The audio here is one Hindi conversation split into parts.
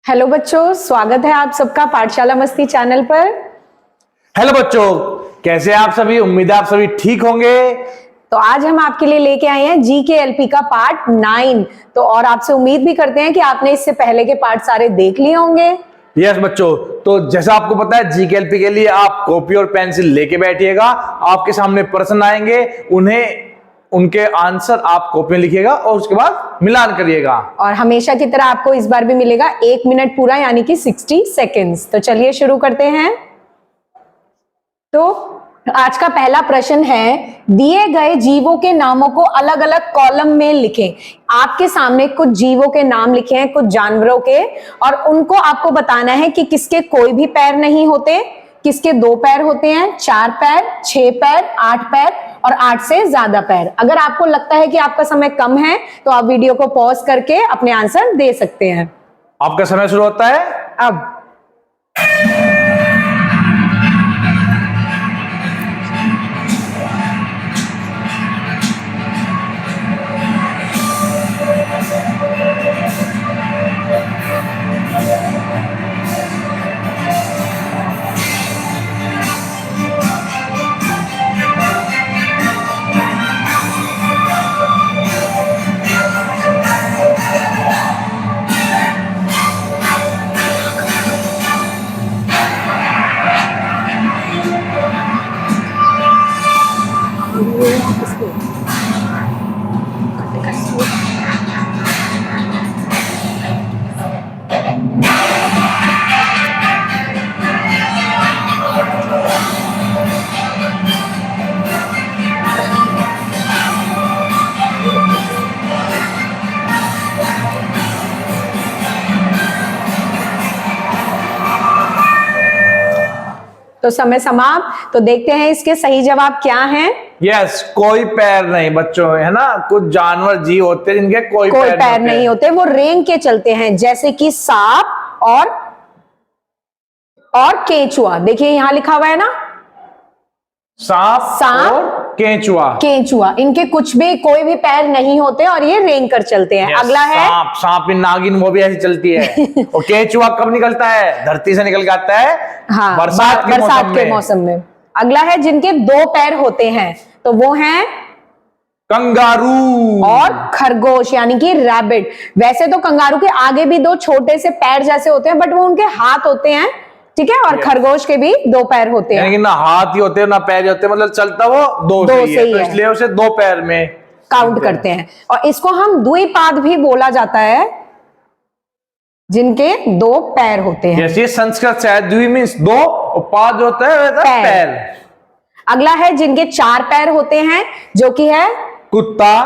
हेलो बच्चों, स्वागत है आप सबका पाठशाला मस्ती चैनल पर। हेलो बच्चों, कैसे हैं आप सभी। उम्मीद है आप सभी ठीक होंगे। तो आज हम आपके लिए लेके आए हैं GK-LP का पार्ट 9। तो और आपसे उम्मीद भी करते हैं कि आपने इससे पहले के पार्ट सारे देख लिए होंगे। यस बच्चों, तो जैसा आपको पता है GK-LP के लिए आप कॉपी और पेंसिल लेके बैठिएगा। आपके सामने प्रश्न आएंगे, उनके आंसर आप कॉपी में लिखिएगा और उसके बाद मिलान करिएगा। और हमेशा की तरह आपको इस बार भी मिलेगा 1 मिनट पूरा, यानी कि 60 सेकेंड्स। तो चलिए शुरू करते हैं। तो आज का पहला प्रश्न है, दिए गए जीवों के नामों को अलग अलग कॉलम में लिखें। आपके सामने कुछ जीवों के नाम लिखे हैं, कुछ जानवरों के, और उनको आपको बताना है कि किसके कोई भी पैर नहीं होते, किसके 2 पैर होते हैं, 4 पैर, 6 पैर, 8 पैर और 8 से ज्यादा पैर। अगर आपको लगता है कि आपका समय कम है तो आप वीडियो को पॉज करके अपने आंसर दे सकते हैं। आपका समय शुरू होता है अब तो समय समाप्त। तो देखते हैं इसके सही जवाब क्या हैं। यस, कोई पैर नहीं बच्चों, है ना। कुछ जानवर जीव होते हैं जिनके कोई पैर नहीं होते, वो रेंग के चलते हैं, जैसे कि सांप और केंचुआ। देखिए यहां लिखा हुआ है ना, सांप और केंचुआ। इनके कुछ भी कोई भी पैर नहीं होते और ये रेंग कर चलते हैं। अगला है सांप नागिन, वो भी ऐसी चलती है। और केंचुआ कब निकलता है? धरती से निकल के आता है। हाँ, बरसात के मौसम में। अगला है जिनके 2 पैर होते हैं, तो वो हैं कंगारू और खरगोश, यानी कि रैबिट। वैसे तो कंगारू के आगे भी 2 छोटे से पैर जैसे होते हैं, बट वो उनके हाथ होते हैं, ठीक है। और खरगोश के भी 2 पैर होते हैं, ना हाथ ही होते हैं ना पैर होते हैं, मतलब चलता वो दो से ही है, तो इसलिए उसे 2 पैर में काउंट करते हैं। और इसको हम द्विपाद भी बोला जाता है, जिनके 2 पैर होते हैं। ये संस्कृत से है, द्वि मीन्स 2 और पाद होता है पैर। अगला है जिनके 4 पैर होते हैं, जो कि है कुत्ता,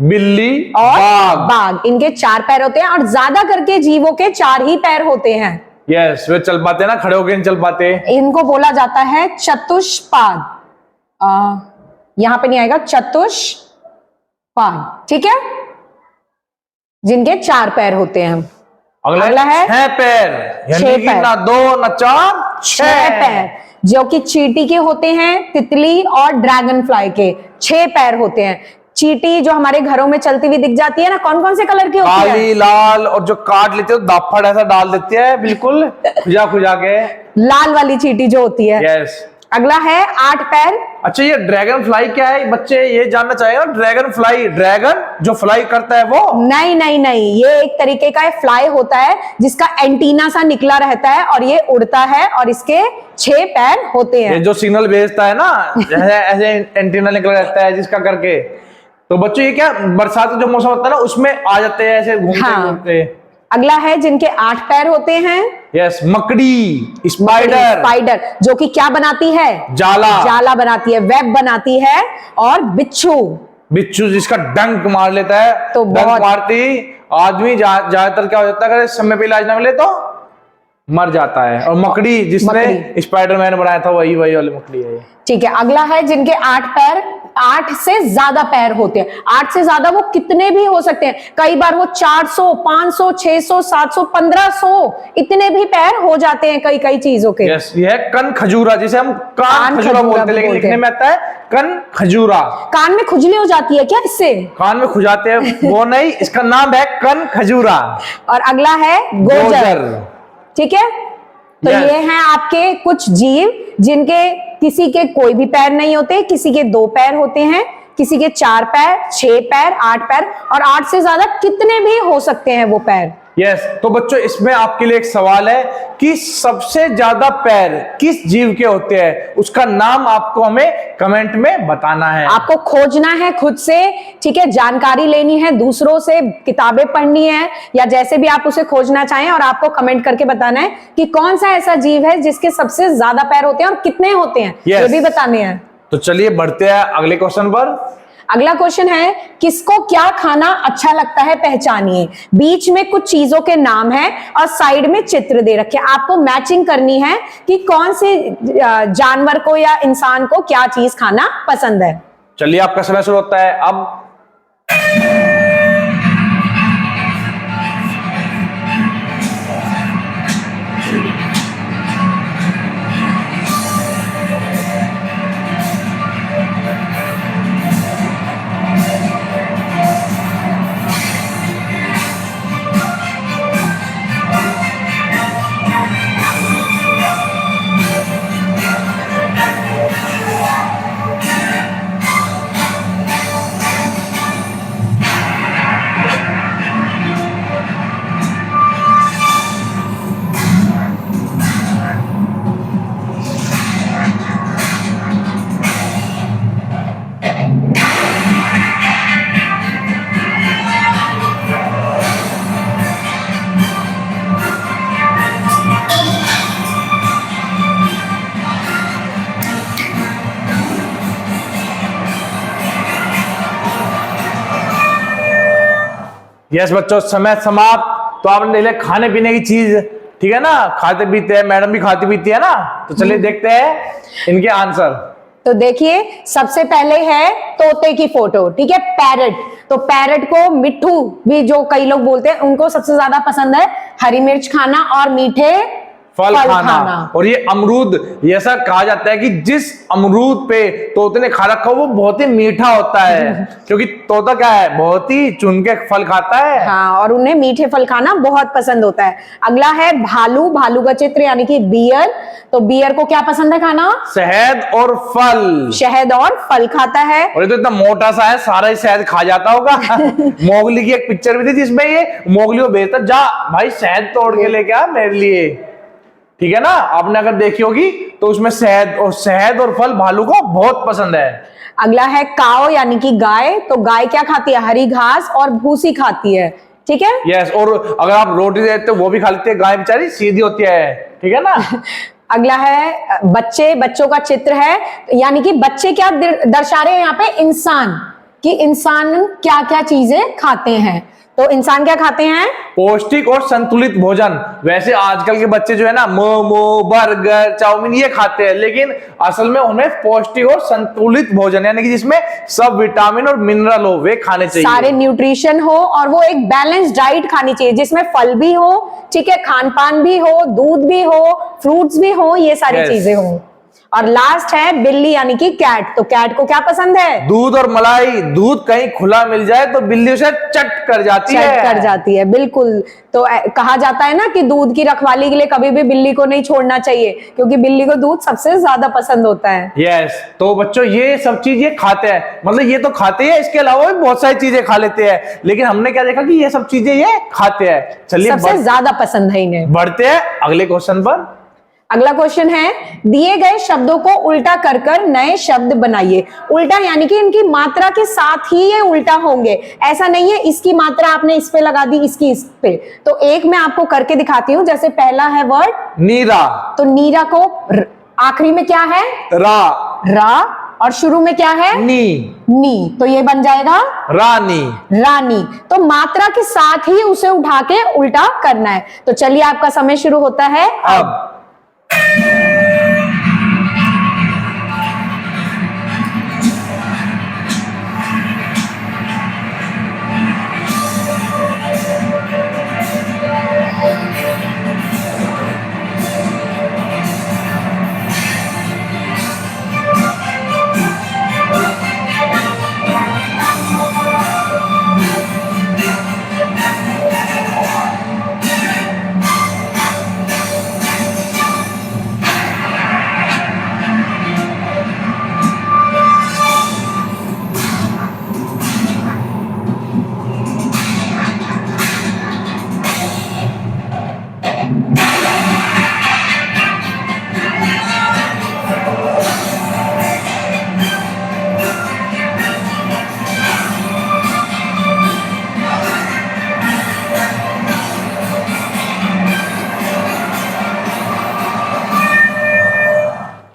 बिल्ली और बाघ। इनके 4 पैर होते हैं और ज्यादा करके जीवों के 4 ही पैर होते हैं। यस, वे चल पाते ना, खड़े होकर नहीं चल पाते। इनको बोला जाता है चतुष्पाद। यहां पे नहीं आएगा, चतुष्पाद, ठीक है, जिनके 4 पैर होते हैं। अगला है 6 पैर, यानी कि ना 2 ना 4, 6 पैर, जो कि चींटी के होते हैं, तितली और ड्रैगन फ्लाई के 6 पैर होते हैं। चींटी जो हमारे घरों में चलती हुई दिख जाती है ना, कौन कौन से कलर की होती है? काली, लाल, और जो काट लेते हो दाफड़ ऐसा डाल देती है, बिल्कुल खुजा के लाल वाली चींटी जो होती है। यस। अगला है 8 पैर। अच्छा, ये ड्रैगन फ्लाई क्या है? बच्चे ये जानना चाहेगा। ड्रैगन फ्लाई, ड्रैगन जो फ्लाई करता है वो? नहीं, ये एक तरीके का फ्लाई होता है जिसका एंटीना सा निकला रहता है और ये उड़ता है और इसके 6 पैर होते हैं। ये जो सिग्नल भेजता है ना, ऐसे एंटीना निकला रहता है जिसका करके। तो बच्चों ये क्या, बरसात का जो मौसम होता है ना, उसमें आ जाते हैं ऐसे घूमते। अगला है जिनके 8 पैर होते हैं। यस, मकड़ी, स्पाइडर, जो कि क्या बनाती है? जाला बनाती है, वेब बनाती है। और बिच्छू जिसका डंक मार लेता है, तो डंक मारती आदमी ज्यादातर क्या हो जाता है, अगर समय पे इलाज ना मिले तो मर जाता है। और मकड़ी जिसने स्पाइडरमैन बनाया था, वही वाली मकड़ी है। ठीक है। अगला है जिनके 8 पैर, 8 से ज्यादा पैर होते हैं। 8 से ज्यादा वो कितने भी हो सकते हैं, कई बार वो 400, 500, 600, 700, 1500 इतने भी पैर हो जाते हैं कई कई चीजों के। यस, ये है कन खजूरा, जिसे हम कान खजूरा बोलते हैं, लेकिन लिखने में आता है कन खजूरा। कान में खुजली हो जाती है क्या इससे? कान में खुजाते हैं वो नहीं, इसका नाम है कन खजूरा। और अगला है गोजर। ठीक है, तो Yes. ये हैं आपके कुछ जीव जिनके किसी के कोई भी पैर नहीं होते, किसी के 2 पैर होते हैं, किसी के 4 पैर, 6 पैर, 8 पैर, और 8 से ज्यादा कितने भी हो सकते हैं वो पैर। यस, तो बच्चों इसमें आपके लिए एक सवाल है कि सबसे ज्यादा पैर किस जीव के होते हैं, उसका नाम आपको हमें कमेंट में बताना है। आपको खोजना है खुद से, ठीक है, जानकारी लेनी है दूसरों से, किताबें पढ़नी है, या जैसे भी आप उसे खोजना चाहें, और आपको कमेंट करके बताना है कि कौन सा ऐसा जीव है जिसके सबसे ज्यादा पैर होते हैं और कितने होते हैं। Yes. ये भी बताने हैं। तो चलिए बढ़ते हैं अगले क्वेश्चन पर। अगला क्वेश्चन है, किसको क्या खाना अच्छा लगता है पहचानिए। बीच में कुछ चीजों के नाम है और साइड में चित्र दे रखे हैं। आपको मैचिंग करनी है कि कौन से जानवर को या इंसान को क्या चीज खाना पसंद है। चलिए आपका समय शुरू होता है अब। यस बच्चों, समय समाप्त। तो आपने ले खाने पीने की चीज, ठीक है ना, खाते पीते हैं, मैडम भी खाती पीती है ना। तो चलिए देखते हैं इनके आंसर। तो देखिए, सबसे पहले है तोते की फोटो, ठीक है, पैरट। तो पैरट को मिट्ठू भी जो कई लोग बोलते हैं, उनको सबसे ज्यादा पसंद है हरी मिर्च खाना और मीठे फल खाना। और ये अमरूद, ये ऐसा कहा जाता है कि जिस अमरूद पे तोते ने खा रखा वो बहुत ही मीठा होता है, क्योंकि तोता क्या है, बहुत ही चुन के फल खाता है। हाँ, और उन्हें मीठे फल खाना बहुत पसंद होता है। अगला है भालू। भालू का चित्र यानी कि बियर। तो बियर को क्या पसंद है खाना? शहद और फल। शहद और फल खाता है। और ये तो इतना मोटा सा है, सारा ही शहद खा जाता होगा। मोगली की एक पिक्चर भी थी जिसमें ये मोगली को भेजता, जा भाई शहद तोड़ के लेके आ मेरे लिए, ठीक है ना। आपने अगर देखी होगी तो उसमें शहद और फल भालू को बहुत पसंद है। अगला है काओ यानी कि गाय। तो गाय क्या खाती है? हरी घास और भूसी खाती है, ठीक है। यस, और अगर आप रोटी देते हो वो भी खा लेती है, गाय बेचारी सीधी होती है, ठीक है ना। अगला है बच्चे। बच्चों का चित्र है, यानी कि बच्चे क्या दर्शा रहे हैं यहाँ पे? इंसान, कि इंसान क्या क्या चीजें खाते हैं। तो इंसान क्या खाते हैं? पौष्टिक और संतुलित भोजन। वैसे आजकल के बच्चे जो है ना, मोमो, बर्गर, चाउमीन ये खाते हैं, लेकिन असल में उन्हें पौष्टिक और संतुलित भोजन यानी कि जिसमें सब विटामिन और मिनरल हो वे खाने चाहिए, सारे न्यूट्रिशन हो, और वो एक बैलेंस डाइट खानी चाहिए जिसमें फल भी हो, ठीक है, खान पान भी हो, दूध भी हो, फ्रूट्स भी हो, ये सारी चीजें हो। और लास्ट है बिल्ली यानी कि कैट। तो कैट को क्या पसंद है? दूध और मलाई। दूध कहीं खुला मिल जाए तो बिल्ली उसे चट कर जाती है। बिल्कुल। तो कहा जाता है ना कि दूध की रखवाली के लिए कभी भी बिल्ली को नहीं छोड़ना चाहिए, क्योंकि बिल्ली को दूध सबसे ज्यादा पसंद होता है। यस, तो बच्चों ये सब चीज ये खाते हैं, मतलब ये तो खाते हैं, इसके अलावा भी बहुत सारी चीजें खा लेते हैं, लेकिन हमने क्या देखा कि ये सब चीजें ये खाते हैं। चलिए सबसे ज्यादा पसंद है इन्हें। बढ़ते हैं अगले क्वेश्चन पर। अगला क्वेश्चन है, दिए गए शब्दों को उल्टा कर नए शब्द बनाइए। उल्टा यानी कि इनकी मात्रा के साथ ही ये उल्टा होंगे, ऐसा नहीं है इसकी मात्रा आपने इस पे लगा दी, इसकी इस पे। तो एक मैं आपको करके दिखाती हूं। जैसे पहला है वर्ड नीरा। तो नीरा को आखिरी में क्या है? रा। और शुरू में क्या है? नी। तो ये बन जाएगा रानी। तो मात्रा के साथ ही उसे उठा के उल्टा करना है। तो चलिए आपका समय शुरू होता है अब।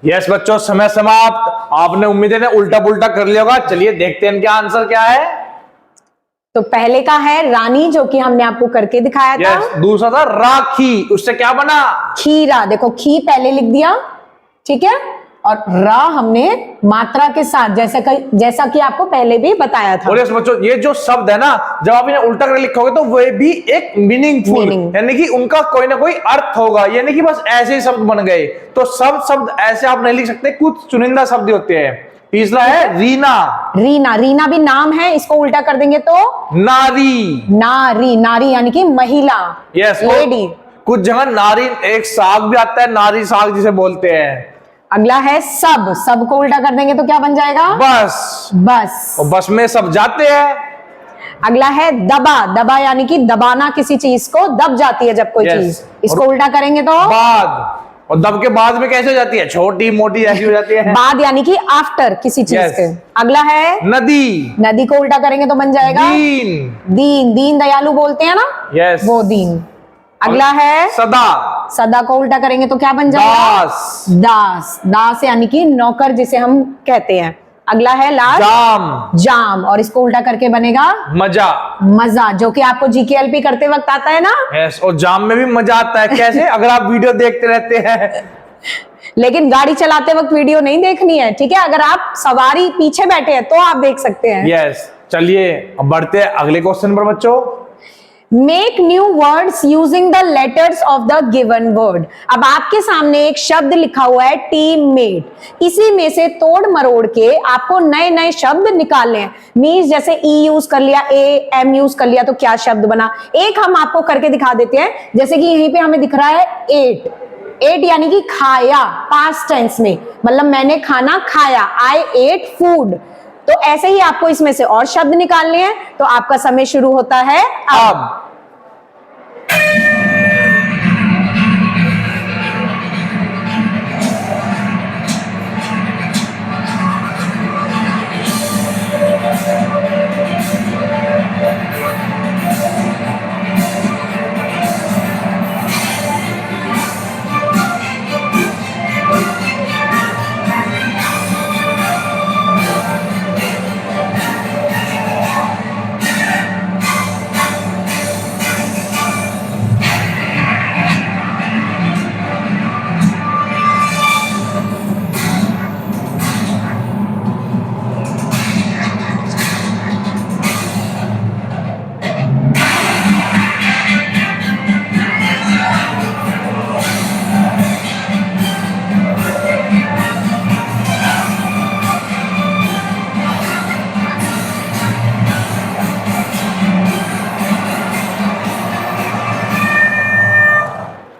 यस बच्चों, समय समाप्त। आपने उम्मीद है उल्टा पुल्टा कर लिया होगा। चलिए देखते हैं इनका आंसर क्या है। तो पहले का है रानी, जो कि हमने आपको करके दिखाया था। यस, दूसरा था राखी, उससे क्या बना? खीरा। देखो खी पहले लिख दिया, ठीक है, और रा हमने मात्रा के साथ, जैसा कि आपको पहले भी बताया था। और यस बच्चों, ये जो शब्द है ना, जब आप इन्हें उल्टा कर लिखोगे तो वे भी एक मीनिंगफुल, Meaning। यानी कि उनका कोई ना कोई अर्थ होगा, यानी कि बस ऐसे ही शब्द बन गए। तो सब शब्द ऐसे आप नहीं लिख सकते, कुछ चुनिंदा शब्द होते हैं। तीसरा है रीना। रीना। रीना भी नाम है, इसको उल्टा कर देंगे तो नारी। नारी। नारी यानी कि महिला, यस, लेडी। कुछ जगह नारी एक साग भी आता है, नारी साग जिसे बोलते हैं। अगला है सब। सब को उल्टा कर देंगे तो क्या बन जाएगा? बस। बस। और बस में सब जाते हैं। अगला है दबा। दबा यानी कि दबाना, किसी चीज को दब जाती है जब कोई Yes। चीज। इसको उल्टा करेंगे तो बाद। और दब के बाद में कैसे हो जाती है? छोटी मोटी ऐसी हो जाती है। बाद यानी कि आफ्टर किसी चीज Yes। के। अगला है नदी। नदी को उल्टा करेंगे तो बन जाएगा दीन। दीन। दीन दयालु बोलते हैं ना, यस, वो दीन। अगला है सदा। सदा को उल्टा करेंगे तो क्या बन जाएगा? दास। दास। दास यानी कि नौकर जिसे हम कहते हैं। अगला है लास्ट जाम। जाम, और इसको उल्टा करके बनेगा मजा। मजा, जो कि आपको जीकेएलपी करते वक्त आता है ना। यस, और जाम में भी मजा आता है। कैसे? अगर आप वीडियो देखते रहते हैं। लेकिन गाड़ी चलाते वक्त वीडियो नहीं देखनी है, ठीक है? अगर आप सवारी पीछे बैठे हैं तो आप देख सकते हैं। यस, चलिए अब बढ़ते हैं अगले क्वेश्चन पर बच्चों। Make new words using the letters of the given word. अब आपके सामने एक शब्द लिखा हुआ है टीममेट। इसी में से तोड़ मरोड़ के आपको नए नए शब्द निकालने हैं। मीन्स जैसे ई यूज कर लिया, ए एम यूज कर लिया, तो क्या शब्द बना? एक हम आपको करके दिखा देते हैं। जैसे कि यहीं पे हमें दिख रहा है एट। एट यानी कि खाया, पास्ट टेंस में, मतलब मैंने खाना खाया, आई एट फूड। तो ऐसे ही आपको इसमें से और शब्द निकालने हैं। तो आपका समय शुरू होता है अब।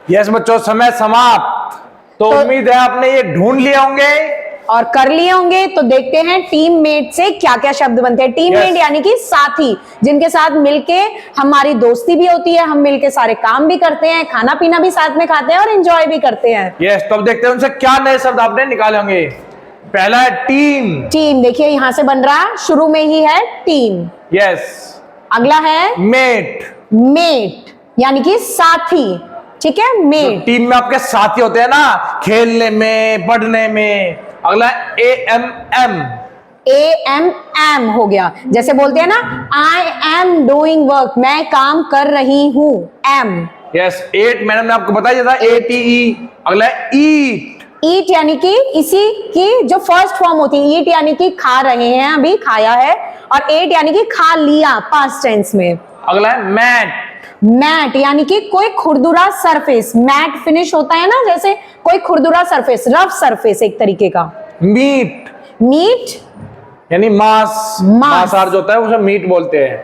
यस बच्चों, समय समाप्त। तो उम्मीद है आपने ये ढूंढ लिए होंगे और कर लिए होंगे। तो देखते हैं टीममेट से क्या क्या शब्द बनते हैं। Teammate Yes। यानी कि साथी, जिनके साथ मिलके हमारी दोस्ती भी होती है, हम मिलके सारे काम भी करते हैं, खाना पीना भी साथ में खाते हैं और एंजॉय भी करते हैं। यस, तो अब देखते हैं उनसे क्या नए शब्द आपने निकाले होंगे। पहला है टीम। टीम, देखिए यहां से बन रहा, शुरू में ही है टीम। यस। अगला है मेट। मेट यानी कि साथी, ठीक है, मेट। टीम में आपके साथी होते हैं ना, खेलने में, पढ़ने में। अगला है AMM। AMM हो गया, जैसे बोलते हैं ना, आई एम डूइंग वर्क, मैं काम कर रही हूं। एम। यस, एट मैडम ने आपको बताया था, ATE। अगला है ईट। ईट यानी कि इसी की जो फर्स्ट फॉर्म होती है, ईट यानी कि खा रहे हैं, अभी खाया है। और एट यानी कि खा लिया, पास्ट टेंस में। अगला है मैट। मैट यानी कि कोई खुरदुरा सरफेस। मैट फिनिश होता है ना, जैसे कोई खुरदुरा सरफेस, रफ सरफेस एक तरीके का। मीट। मीट यानी मांस, मांसाहार जो होता है उसे मीट बोलते हैं।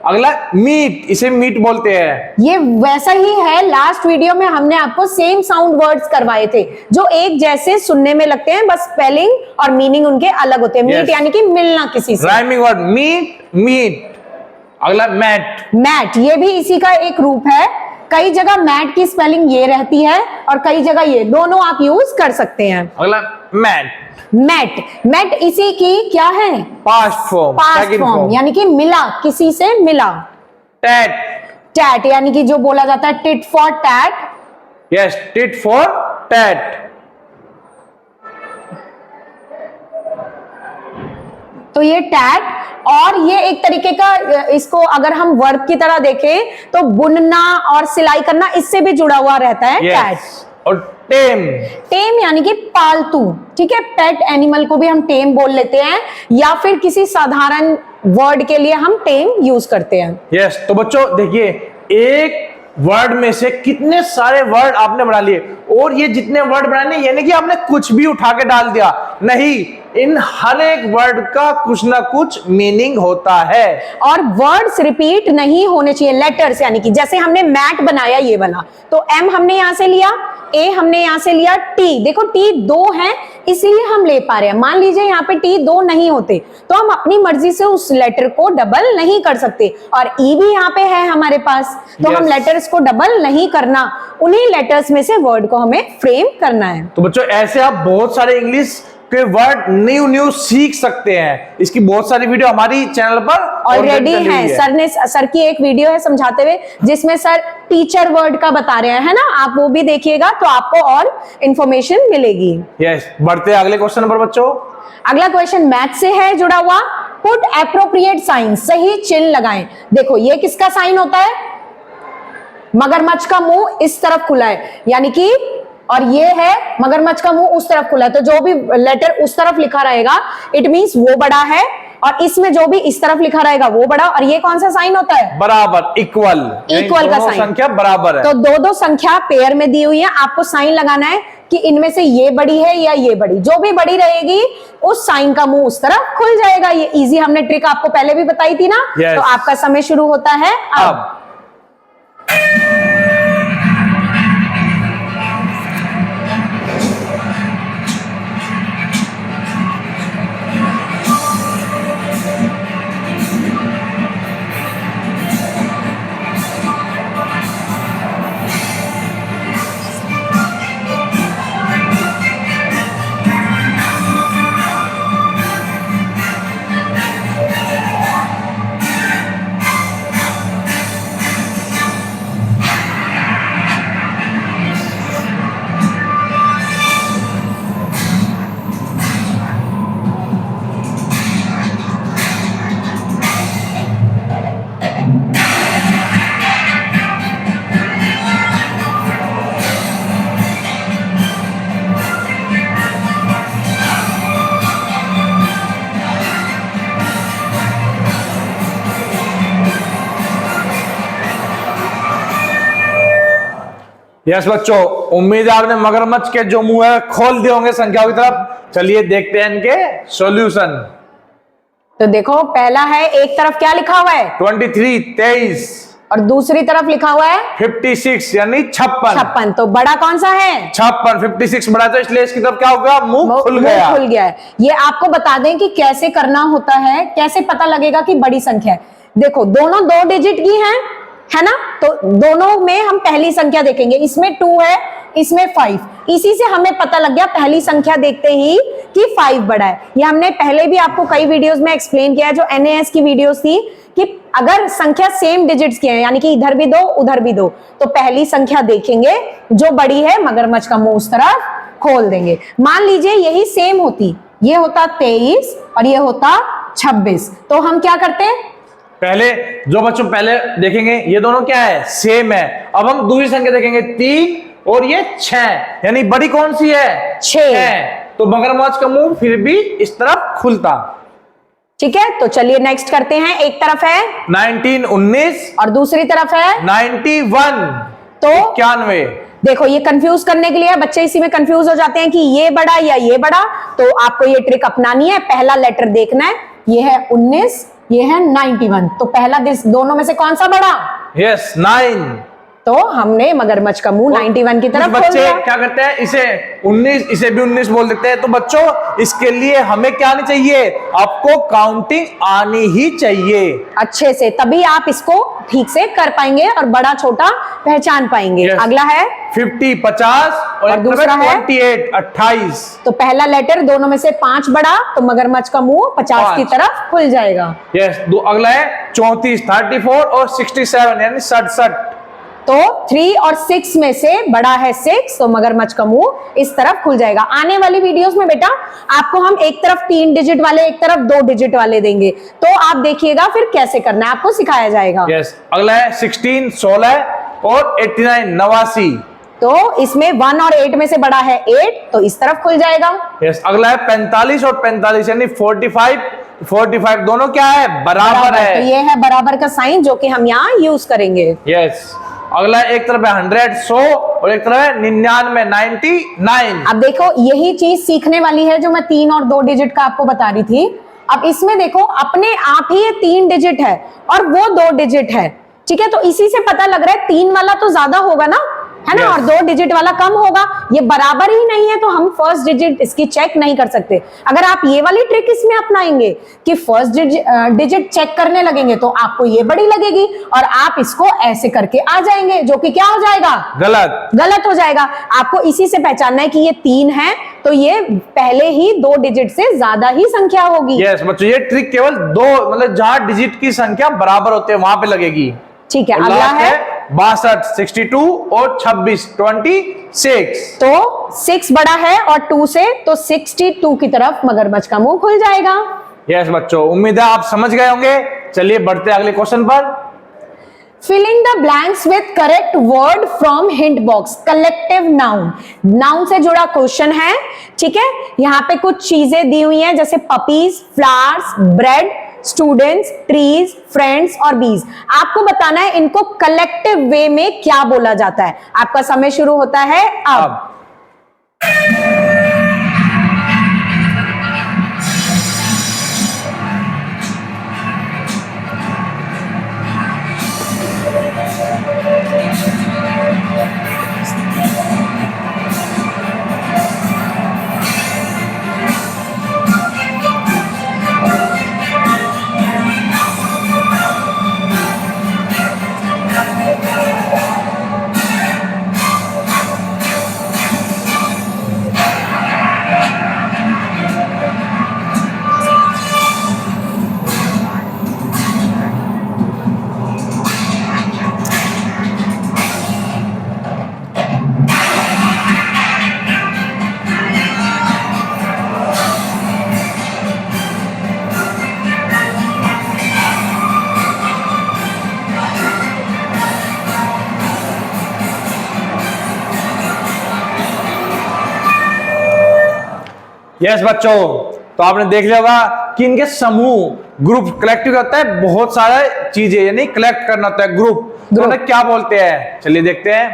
अगला मीट, इसे मीट बोलते हैं। ये वैसा ही है, लास्ट वीडियो में हमने आपको सेम साउंड वर्ड्स करवाए थे जो एक जैसे सुनने में लगते हैं, बस स्पेलिंग और मीनिंग उनके अलग होते हैं। Meet Yes। यानी कि मिलना किसी से। Rhyming word, meet meet. अगला मैट। मैट, ये भी इसी का एक रूप है। कई जगह मैट की स्पेलिंग ये रहती है और कई जगह ये, दोनों आप यूज कर सकते हैं। अगला मैट। मैट, मैट इसी की क्या है? पास्ट फॉर्म, पास्ट फॉर्म, यानी कि मिला, किसी से मिला। टैट। टैट यानी कि जो बोला जाता है tit for tat. Yes, tit for tat. तो ये टैट, और ये एक तरीके का, इसको अगर हम वर्ब की तरह देखें तो बुनना और सिलाई करना इससे भी जुड़ा हुआ रहता है टैट। और टेम, टेम यानी कि पालतू, ठीक है। पेट एनिमल को भी हम टेम बोल लेते हैं, या फिर किसी साधारण वर्ड के लिए हम टेम यूज करते हैं। यस। तो बच्चों देखिए, एक वर्ड में से कितने सारे वर्ड आपने बना लिए, और ये जितने वर्ड बनाने यानी कि आपने कुछ भी उठा के डाल दिया नहीं, इन हर एक वर्ड का कुछ ना कुछ मीनिंग होता है। और वर्ड्स रिपीट नहीं होने चाहिए, लेटर्स, यानी कि जैसे हमने मैट बनाया ये वाला, तो एम हमने यहां से लिया, ए हमने यहां से लिया, टी, देखो टी दो है इसलिए हम ले पा रहे हैं। मान लीजिए यहाँ पे टी दो नहीं होते तो हम अपनी मर्जी से उस लेटर को डबल नहीं कर सकते, और ई भी यहाँ पे है हमारे पास, तो हम लेटर्स को डबल नहीं करना, उन्हीं लेटर्स में से वर्ड को हमें फ्रेम करना है। तो बच्चों ऐसे आप बहुत सारे इंग्लिश के वर्ड न्यू सीख सकते हैं। इसकी बहुत सारी वीडियो हमारी चैनल पर ऑलरेडी है। सर की एक वीडियो है समझाते हुए, जिसमें सर टीचर वर्ड का बता रहे हैं, है ना, आप वो भी देखिएगा तो आपको और इंफॉर्मेशन मिलेगी। यस। बढ़ते हैं अगले क्वेश्चन पर बच्चों। अगला क्वेश्चन मैथ से है जुड़ा हुआ। पुट एप्रोप्रिएट साइन, सही चिन्ह लगाएं। देखो ये किसका साइन होता है, मगरमच्छ का मुंह इस तरफ खुला है, यानी कि, और ये है मगरमच्छ का मुंह उस तरफ खुला है, तो जो भी लेटर उस तरफ लिखा रहेगा इट मींस वो बड़ा है, और इसमें जो भी इस तरफ लिखा रहेगा वो बड़ा। और ये कौन सा साइन होता है, बराबर, इक्वल, इक्वल का साइन, संख्या बराबर है। तो दो दो संख्या पेयर में दी हुई है, आपको साइन लगाना है कि इनमें से ये बड़ी है या ये बड़ी, जो भी बड़ी रहेगी उस साइन का मुंह उस तरफ खुल जाएगा। ये इजी, हमने ट्रिक आपको पहले भी बताई थी ना। तो आपका समय शुरू होता है अब। यस बच्चों, उम्मीद है आपने मगरमच्छ के जो मुंह है खोल दिए होंगे संख्याओं की तरफ। चलिए देखते हैं इनके सॉल्यूशन। तो देखो पहला है, एक तरफ क्या लिखा हुआ है 23, 23, और दूसरी तरफ लिखा हुआ है 56 यानी 56। तो बड़ा कौन सा है 56, 56 बड़ा, तो इसलिए इसकी तरफ क्या होगा, मुंह खुल गया है। ये आपको बता दें कि कैसे करना होता है, कैसे पता लगेगा कि बड़ी संख्या है। देखो दोनों 2 डिजिट की हैं, है ना, तो दोनों में हम पहली संख्या देखेंगे, इसमें 2 है, इसमें 5, इसी से हमें पता लग गया पहली संख्या देखते ही कि 5 बड़ा है। ये हमने पहले भी आपको कई वीडियोस में एक्सप्लेन किया है, जो NAS की वीडियोस थी, कि अगर संख्या सेम डिजिट्स की है, यानी कि इधर भी 2 उधर भी 2, तो पहली संख्या देखेंगे, जो बड़ी है मगरमच्छ का मुंह उस तरफ खोल देंगे। मान लीजिए यही सेम होती, ये होता 23 और ये होता 26, तो हम क्या करते हैं, पहले जो बच्चों पहले देखेंगे ये दोनों क्या है, सेम है। अब हम दूसरी संख्या देखेंगे 3 और ये 6, यानी बड़ी कौन सी है 6, तो मगरमच्छ का मुंह फिर भी इस तरफ खुलता। ठीक है, तो चलिए नेक्स्ट करते हैं। एक तरफ है 19, 19 और दूसरी तरफ है 91, तो 91। देखो ये कंफ्यूज करने के लिए बच्चे इसी में कंफ्यूज हो जाते हैं कि ये बड़ा या ये बड़ा, तो आपको ये ट्रिक अपनानी है। पहला लेटर देखना है, ये है 19, ये है 91, तो पहला दोनों में से कौन सा बड़ा, यस 9, तो हमने मगरमच्छ का मुंह 91 की तरफ खोल बच्चे दिया। क्या करते हैं, इसे 19, इसे भी 19 बोल देते हैं। तो बच्चों इसके लिए हमें क्या आनी चाहिए, आपको काउंटिंग आनी ही चाहिए अच्छे से, तभी आप इसको ठीक से कर पाएंगे और बड़ा छोटा पहचान पाएंगे। अगला है 50, 50 और दूसरा है 28, 28। तो पहला लेटर दोनों में से 5 बड़ा, तो मगरमच्छ का मुंह 50 की तरफ खुल जाएगा। यस। अगला है 34, 34 और 67 यानी 67, तो 3 और 6 में से बड़ा है 6, तो मगरमच्छ का मुंह इस तरफ खुल जाएगा। आने वाली वीडियोस में बेटा आपको हम एक तरफ 3 डिजिट वाले, एक तरफ 2 डिजिट वाले देंगे, तो आप देखिएगा फिर कैसे करना है, आपको सिखाया जाएगा। यस, अगला है 16 16 और 89 89। तो इसमें 1 और 8 में से बड़ा है 8, तो इस तरफ खुल जाएगा। यस, अगला है 45 और 45 यानी 45 45 दोनों क्या है, बराबर है। तो ये है बराबर का साइन जो कि हम यहाँ यूज करेंगे। यस, अगला एक तरफ है 100 100 और एक तरफ है 99 99। अब देखो यही चीज सीखने वाली है जो मैं 3 और 2 डिजिट का आपको बता रही थी। अब इसमें देखो अपने आप ही ये 3 डिजिट है और वो 2 डिजिट है, ठीक है। तो इसी से पता लग रहा है 3 वाला तो ज्यादा होगा ना, है ना, Yes. और 2 डिजिट वाला कम होगा। ये बराबर ही नहीं है तो हम फर्स्ट डिजिट इसकी चेक नहीं कर सकते। अगर आप ये वाली ट्रिक इसमें अपनाएंगे कि फर्स्ट डिजिट चेक करने लगेंगे तो आपको ये बड़ी लगेगी और आप इसको ऐसे करके आ जाएंगे, जो कि क्या हो जाएगा, गलत हो जाएगा। आपको इसी से पहचानना है कि ये 3 है तो ये पहले ही 2 डिजिट से ज्यादा ही संख्या होगी। यस बच्चों, ये ट्रिक केवल 2 मतलब जहां डिजिट की संख्या बराबर होते हैं वहां पे लगेगी। ठीक है, अगला है 62 62 और 26 26। तो 6 बड़ा है और 2 से, तो 62 की तरफ मगरमच्छ का मुंह खुल जाएगा। यस बच्चों, उम्मीद है आप समझ गए होंगे। चलिए बढ़ते अगले क्वेश्चन पर। Filling the blanks with correct word from hint box. Collective noun, noun से जुड़ा क्वेश्चन है, ठीक है। यहाँ पे कुछ चीजें दी हुई हैं जैसे puppies, flowers, bread, students, trees, friends और बीज। आपको बताना है इनको कलेक्टिव वे में क्या बोला जाता है। आपका समय शुरू होता है अब। यस बच्चों, तो आपने देख लिया होगा कि इनके समूह, ग्रुप, कलेक्टिव होता है, बहुत सारे चीजें यानी कलेक्ट करना होता है, ग्रुप। तो उन्हें क्या बोलते हैं, चलिए देखते हैं।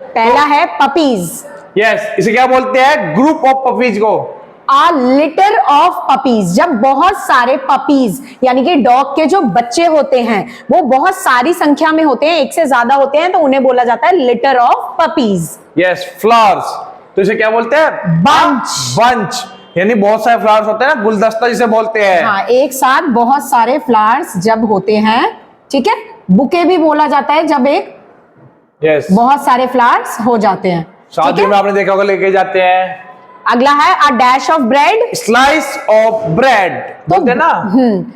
पहला है पपीज। यस, इसे क्या बोलते हैं, ग्रुप ऑफ पपीज को। आ लिटर ऑफ पपीज, जब बहुत सारे पपीज यानी कि डॉग के जो बच्चे होते हैं वो बहुत सारी संख्या में होते हैं, एक से ज्यादा होते हैं, तो उन्हें बोला जाता है litre of puppies. Yes, flowers, तो इसे क्या बोलते हैं, बंच। बंच यानी बहुत सारे फ्लावर्स होते हैं ना, गुलदस्ता जिसे बोलते हैं। हाँ, एक साथ बहुत सारे फ्लावर्स जब होते हैं, ठीक है। बुके भी बोला जाता है जब एक यस, बहुत सारे फ्लावर्स हो जाते हैं। शादी में आपने देखा होगा लेके जाते हैं। अगला है a dash of bread. Slice of bread बोलते हैं ना,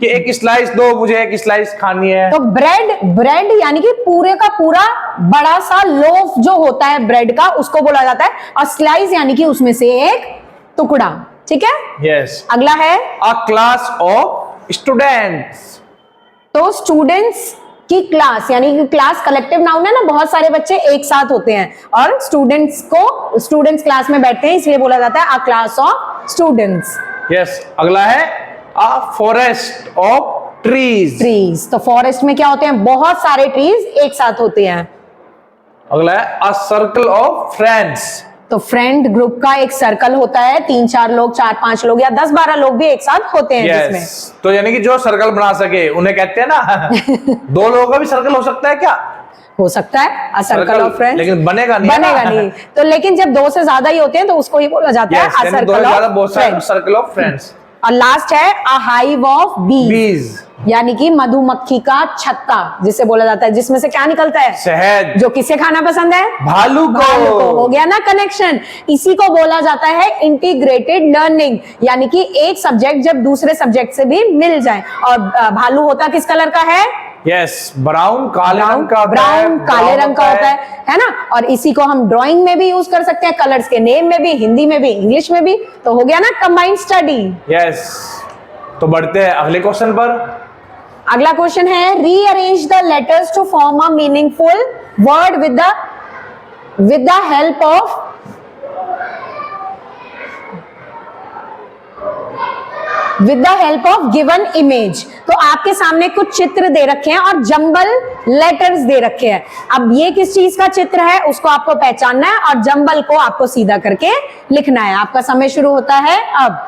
कि एक स्लाइस दो मुझे, एक स्लाइस खानी है। तो ब्रेड यानी कि पूरे का पूरा बड़ा सा लोफ जो होता है ब्रेड का, उसको बोला जाता है, और स्लाइस यानी कि उसमें से एक टुकड़ा, ठीक है। यस, अगला है अ क्लास ऑफ स्टूडेंट्स। तो स्टूडेंट्स की क्लास, यानी कि क्लास कलेक्टिव नाउन है ना, बहुत सारे बच्चे एक साथ होते हैं और स्टूडेंट्स क्लास में बैठते हैं, इसलिए बोला जाता है अ क्लास ऑफ स्टूडेंट्स। यस, अगला है अ फॉरेस्ट ऑफ ट्रीज। तो फॉरेस्ट में क्या होते हैं, बहुत सारे ट्रीज एक साथ होते हैं। अगला है अ सर्कल ऑफ फ्रेंड्स। तो फ्रेंड ग्रुप का एक सर्कल होता है, 3-4 लोग, 4-5 लोग या 10-12 लोग भी एक साथ होते हैं जिसमें। तो यानी कि जो सर्कल बना सके उन्हें कहते हैं ना 2 लोगों का भी सर्कल हो सकता है क्या, हो सकता है अ सर्कल ऑफ फ्रेंड्स, लेकिन बनेगा नहीं। तो लेकिन जब 2 से ज्यादा ही होते हैं तो उसको ही बोला जाता है अ सर्कल ऑफ फ्रेंड्स। और लास्ट है अ हाइव ऑफ बीज, यानी कि मधुमक्खी का छत्ता जिसे बोला जाता है, जिसमें से क्या निकलता है, शहद, जो किसे खाना पसंद है, भालू को। हो गया ना कनेक्शन। इसी को बोला जाता है इंटीग्रेटेड लर्निंग, यानी कि एक सब्जेक्ट जब दूसरे सब्जेक्ट से भी मिल जाए। और भालू होता किस कलर का है, यस, ब्राउन काले रंग का होता है, ब्राउन काले रंग का होता है ना। और इसी को हम ड्राइंग में भी यूज कर सकते हैं, कलर्स के नेम में भी, हिंदी में भी, इंग्लिश में भी। तो हो गया ना कंबाइंड स्टडी। यस, तो बढ़ते हैं अगले क्वेश्चन पर। अगला क्वेश्चन है, rearrange the letters to form a meaningful word with the help of given image. तो आपके सामने कुछ चित्र दे रखे हैं और जंबल लेटर्स दे रखे हैं। अब ये किस चीज का चित्र है उसको आपको पहचानना है और जंबल को आपको सीधा करके लिखना है। आपका समय शुरू होता है अब।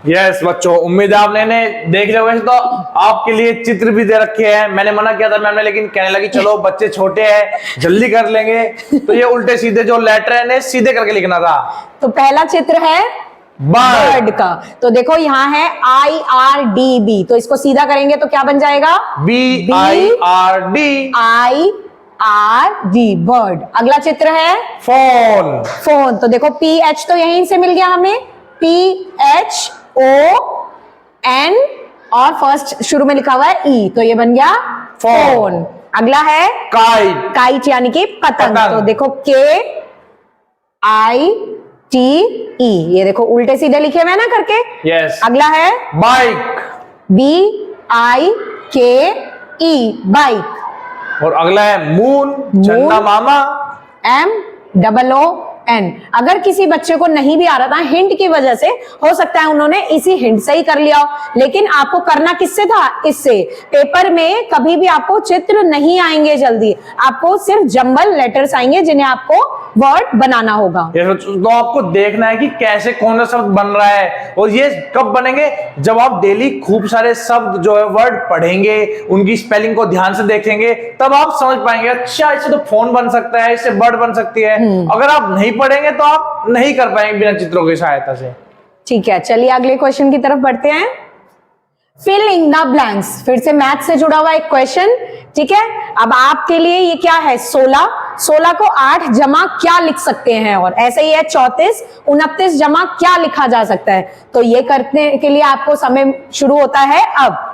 यस बच्चों, उम्मीद है आपने देख लिया। वैसे तो आपके लिए चित्र भी दे रखे हैं, मैंने मना किया था मैम ने, लेकिन कहने लगी चलो बच्चे छोटे हैं जल्दी कर लेंगे। तो ये उल्टे सीधे जो लेटर है इन्हें सीधे करके लिखना था। तो पहला चित्र है बर्ड का। तो देखो यहाँ है IRDB, तो इसको सीधा करेंगे तो क्या बन जाएगा? BIRD bird. अगला चित्र है फोन। फोन। तो देखो PH तो यहीं से मिल गया हमें, PHON और फर्स्ट शुरू में लिखा हुआ है E, तो ये बन गया फोन। अगला है काइट। काइट यानी कि पतंग। तो देखो KITE, ये देखो उल्टे सीधे लिखे हुए ना करके। यस। अगला है बाइक। BIKE bike. और अगला है मून, चंदा मामा। MOON। अगर किसी बच्चे को नहीं भी आ रहा था हिंट की वजह से, हो सकता है उन्होंने इसी हिंट से ही कर लिया हो, लेकिन आपको करना किससे था? इससे। पेपर में कभी भी आपको चित्र नहीं आएंगे जल्दी, आपको सिर्फ जंबल लेटर्स आएंगे जिन्हें आपको वर्ड बनाना होगा। तो आपको देखना है कि कैसे कौन सा शब्द बन रहा है, और ये कब बनेंगे? जब आप डेली खूब सारे शब्द जो है वर्ड पढ़ेंगे, उनकी स्पेलिंग को ध्यान से देखेंगे, तब आप समझ पाएंगे अच्छा इससे तो फोन बन सकता है, इससे बर्ड बन सकती है। अगर आप नहीं पढ़ेंगे तो आप नहीं कर पाएंगे बिना चित्रों की सहायता से। ठीक है, चलिए अगले क्वेश्चन की तरफ बढ़ते हैं। फिल इन द ब्लैंक्स, फिर से मैथ से जुड़ा हुआ एक क्वेश्चन। ठीक है, अब आपके लिए ये क्या है? 16 को 8 जमा क्या लिख सकते हैं? और ऐसे ही है 34, 29 जमा क्या लिखा जा सकता है? तो ये करने के लिए आपको समय शुरू होता है अब।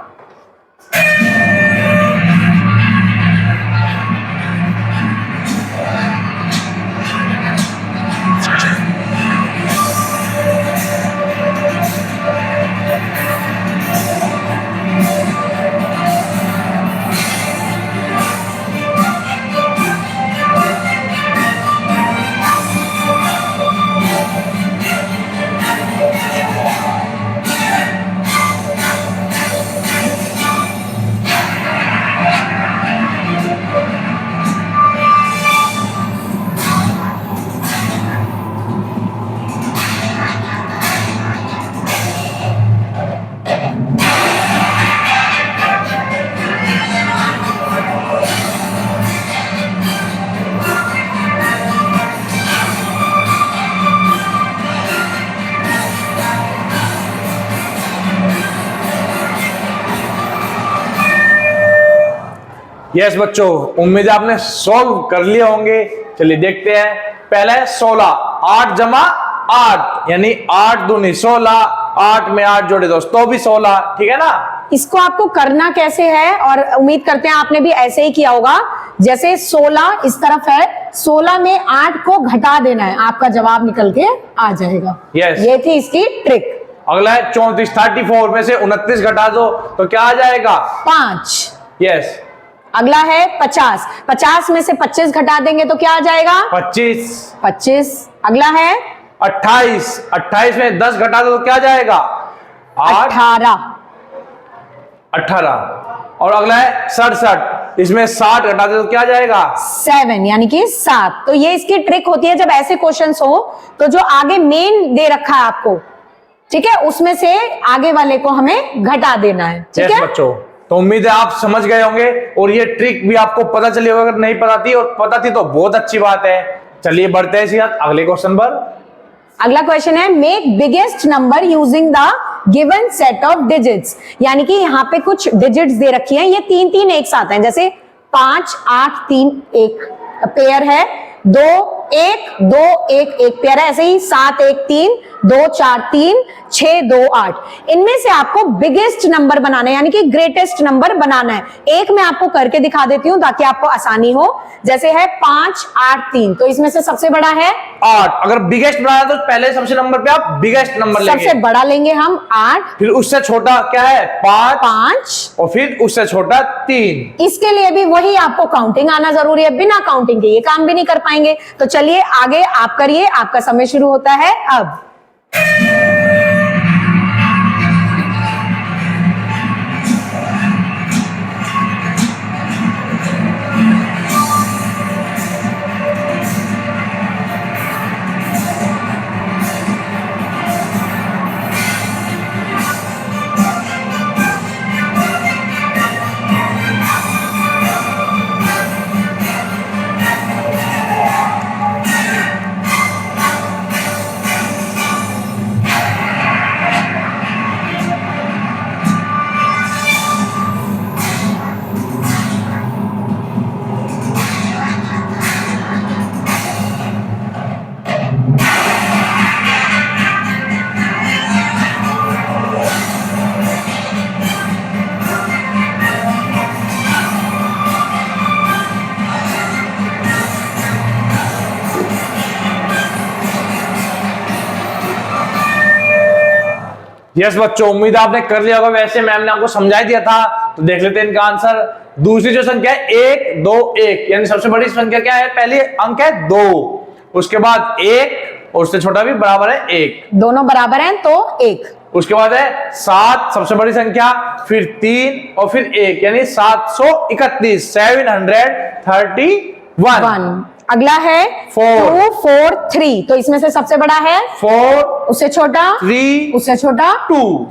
यस बच्चों, उम्मीद है आपने सॉल्व कर लिए होंगे। चलिए देखते हैं। पहला है 16, 8 जमा 8 यानी 8 दूनी 16, 8 में 8 जोड़े तो भी 16। ठीक है ना? इसको आपको करना कैसे है, और उम्मीद करते हैं आपने भी ऐसे ही किया होगा। जैसे 16 इस तरफ है, 16 में 8 को घटा देना है, आपका जवाब निकल के आ जाएगा। Yes. ये थी इसकी ट्रिक। अगला है 34, 34 में से 29 घटा दो तो क्या आ जाएगा? 5। यस। अगला है 50, 50 में से 25 घटा देंगे तो क्या आ जाएगा? 25। 25। अगला है 28, 28 में 10 घटा दो तो क्या जाएगा? 8। 18। 18। और अगला है 67, इसमें 60 घटा दो तो क्या जाएगा? 7 यानी कि 7। तो ये इसकी ट्रिक होती है, जब ऐसे क्वेश्चंस हो तो जो आगे मेन दे रखा है आपको, ठीक है, उसमें से आगे वाले को हमें घटा देना है। ठीक यस है बच्चों, तो उम्मीद है आप समझ गए होंगे और ये ट्रिक भी आपको पता चली होगी। अगर नहीं पता थी और पता थी तो बहुत अच्छी बात है। चलिए बढ़ते हैं सीधा अगले क्वेश्चन पर। अगला क्वेश्चन है make biggest number using the given set of digits. यानी कि यहाँ पे कुछ डिजिट्स दे रखी हैं, ये 3 3 एक साथ हैं, जैसे 5 8 3 एक पेयर है, 2 1 2 1 एक पेयर है, ऐसे ही 7 1 3 2 4 3 6 2 8। इनमें से आपको बिगेस्ट नंबर बनाना है, यानी कि ग्रेटेस्ट नंबर बनाना है। एक मैं आपको करके दिखा देती हूं ताकि आपको आसानी हो। जैसे है 5 8 3, तो इसमें से सबसे बड़ा है 8। अगर बिगेस्ट बनाना तो पहले सबसे नंबर पे आप बिगेस्ट नंबर लेंगे। सबसे बड़ा लेंगे हम 8, फिर उससे छोटा क्या है? 5 और फिर उससे छोटा 3। इसके लिए भी वही आपको काउंटिंग आना जरूरी है, बिना काउंटिंग के ये काम भी नहीं कर पाएंगे। तो चलिए आगे आप करिए, आपका समय शुरू होता है अब। यस बच्चों, उम्मीद है आपने कर लिया होगा। वैसे मैम ने आपको समझा दिया था, तो देख लेते हैं इनका आंसर। दूसरी जो संख्या है 1 2 1, यानी सबसे बड़ी संख्या क्या है? पहले अंक है 2, उसके बाद 1 और उससे छोटा भी बराबर है 1, दोनों बराबर हैं तो 1। उसके बाद है 7 सबसे बड़ी संख्या, फिर 3 और फिर 1, यानी 731, 731। अगला है 2 4 3, तो इसमें से सबसे बड़ा है 4, उससे छोटा 3, उससे छोटा 2।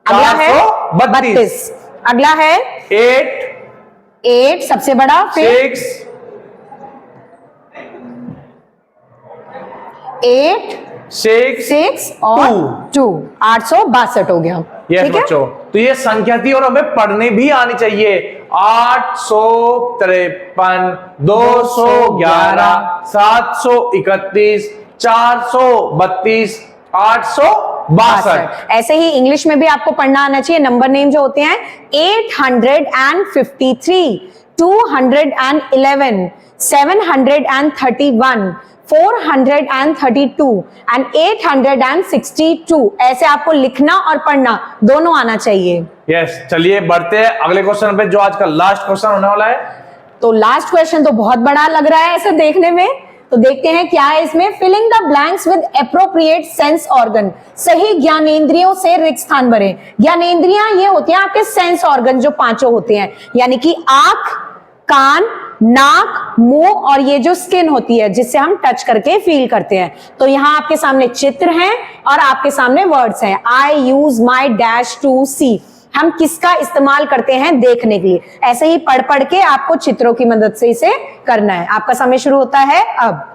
अगला है 32। अगला है 8 सबसे बड़ा, फिर 6 8 6 और 2, 862 हो गया। यस ठीक है, बच्चों, तो ये संख्या थी और हमें पढ़ने भी आनी चाहिए। 853, 211, 731, 432, 862। ऐसे ही इंग्लिश में भी आपको पढ़ना आना चाहिए। नंबर नेम जो होते हैं 853, 211, 731, 432 एंड 862। ऐसे आपको लिखना और पढ़ना दोनों आना चाहिए। यस, चलिए बढ़ते हैं अगले क्वेश्चन पे, जो आज का लास्ट क्वेश्चन होने वाला है। तो लास्ट क्वेश्चन तो बहुत बड़ा लग रहा है ऐसे देखने में, तो देखते हैं क्या है इसमें। Filling the blanks with appropriate sense organ. सही ज्ञानेंद्रियों से रिक्त स्थान भरें। ज्ञानेंद्रियां ये होती हैं आपके सेंस ऑर्गन जो 5 होते हैं, यानी कि आंख, कान, नाक, मुंह और ये जो स्किन होती है जिससे हम टच करके फील करते हैं। तो यहां आपके सामने चित्र हैं और आपके सामने वर्ड्स हैं। आई यूज माई डैश टू सी। हम किसका इस्तेमाल करते हैं देखने के लिए। ऐसे ही पढ़ पढ़ के आपको चित्रों की मदद से इसे करना है। आपका समय शुरू होता है अब।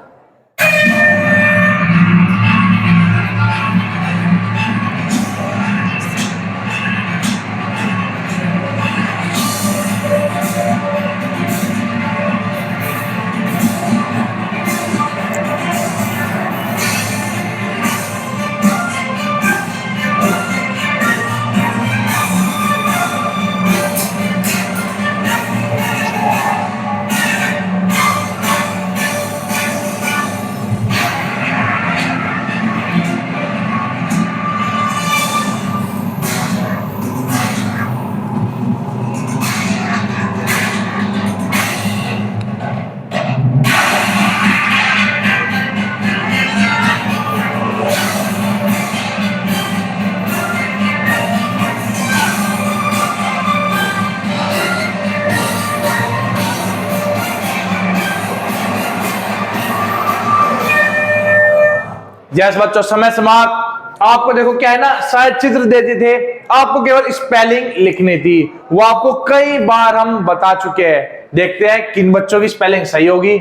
यस बच्चों, समय समाप्त। आपको देखो क्या है ना, शायद चित्र देते थे, आपको केवल स्पेलिंग लिखनी थी, वो आपको कई बार हम बता चुके हैं। देखते हैं किन बच्चों की स्पेलिंग सही होगी।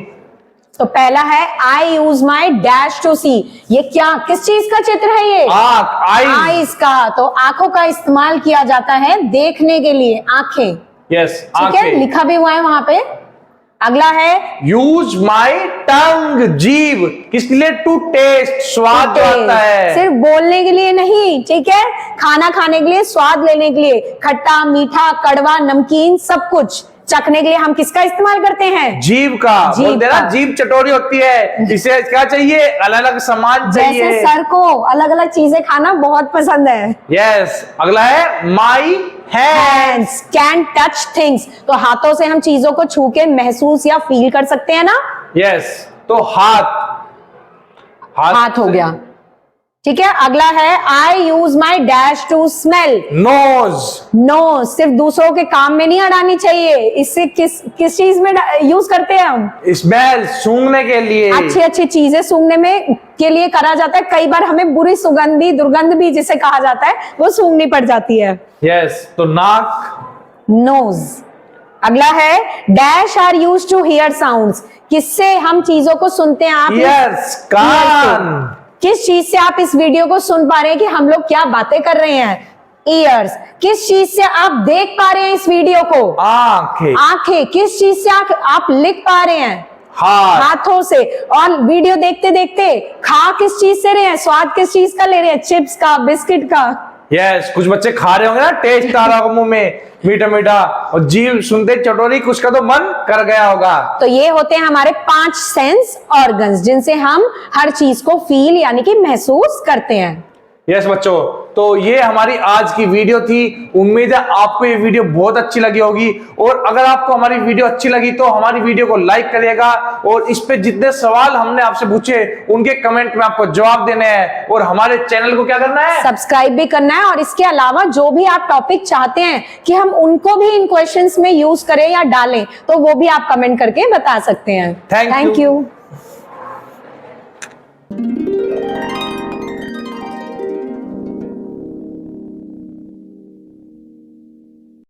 तो पहला है I use my dash to सी। ये क्या, किस चीज का चित्र है ये? आंख, आईज। आईज का। तो आंखों का इस्तेमाल किया जाता है देखने के लिए, आंखें। यस, ठीक है, लिखा भी हुआ है वहां पे। अगला है यूज माई टंग, जीभ, किसके लिए? टू टेस्ट, स्वाद जो आता है। सिर्फ बोलने के लिए नहीं, ठीक है, खाना खाने के लिए, स्वाद लेने के लिए, खट्टा मीठा कड़वा नमकीन सब कुछ चखने के लिए हम किसका इस्तेमाल करते हैं? जीभ का। बोलते हैं ना, जीभ चटोरी होती है, इसे क्या चाहिए? अलग अलग सामान चाहिए। जैसे सर को अलग अलग चीजें खाना बहुत पसंद है। यस, अगला है my hands, can touch things. तो हाथों से हम चीजों को छू के महसूस या फील कर सकते हैं ना। यस, तो हाथ हो गया। ठीक है, अगला है I use my dash to smell. Nose. No, सिर्फ दूसरों के काम में नहीं अड़ानी चाहिए। इससे किस चीज में यूज करते हैं हम? स्मेल, सूंघने के लिए। अच्छी अच्छी चीजें सूंघने में के लिए करा जाता है। कई बार हमें बुरी सुगंधी, दुर्गंध भी जिसे कहा जाता है, वो सूंघनी पड़ जाती है। यस, तो नाक। नोज। अगला है dash are use to hear sounds. किससे हम चीजों को सुनते हैं? आप यस, कान। किस चीज से आप इस वीडियो को सुन पा रहे हैं कि हम लोग क्या बातें कर रहे हैं? ईयर्स। किस चीज से आप देख पा रहे हैं इस वीडियो को? आंखें। आंखें। किस चीज से आप लिख पा रहे हैं? हाथ। हाथों से। और वीडियो देखते देखते खा किस चीज से रहे हैं? स्वाद किस चीज का ले रहे हैं? चिप्स का, बिस्किट का। यस, कुछ बच्चे खा रहे होंगे ना, टेस्ट आ रहा होगा मुंह में, मीठा मीठा, और जीभ सुनते चटोरी, कुछ का तो मन कर गया होगा। तो ये होते हैं हमारे 5 सेंस ऑर्गन्स, जिनसे हम हर चीज को फील यानी कि महसूस करते हैं। यस बच्चों, तो ये हमारी आज की वीडियो थी। उम्मीद है आपको ये वीडियो बहुत अच्छी लगी होगी, और अगर आपको हमारी वीडियो अच्छी लगी तो हमारी वीडियो को लाइक करिएगा, और इस पे जितने सवाल हमने आपसे पूछे उनके कमेंट में आपको जवाब देने हैं, और हमारे चैनल को क्या करना है? सब्सक्राइब भी करना है। और इसके अलावा जो भी आप टॉपिक चाहते हैं कि हम उनको भी इन क्वेश्चंस में यूज करें या डालें, तो वो भी आप कमेंट करके बता सकते हैं। Thank you.